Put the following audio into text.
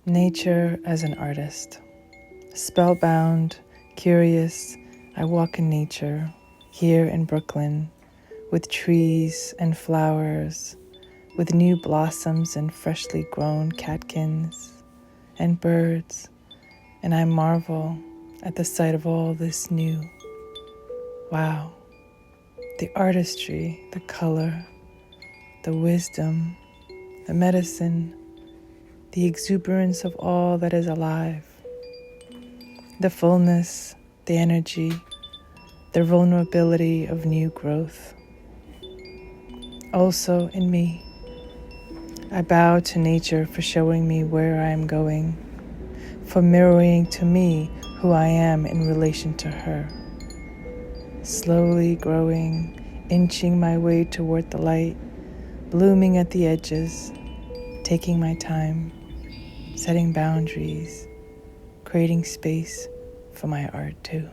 Nature as an artist. Spellbound, curious, I walk in nature, here in Brooklyn, with trees and flowers, with new blossoms and freshly grown catkins, and birds, and I marvel at the sight of all this new. Wow, the artistry, the color, the wisdom, the medicine, the exuberance of all that is alive, the fullness, the energy, the vulnerability of new growth. Also in me, I bow to nature for showing me where I am going, for mirroring to me who I am in relation to her. Slowly growing, inching my way toward the light, blooming at the edges, taking my time, setting boundaries, creating space for my art too.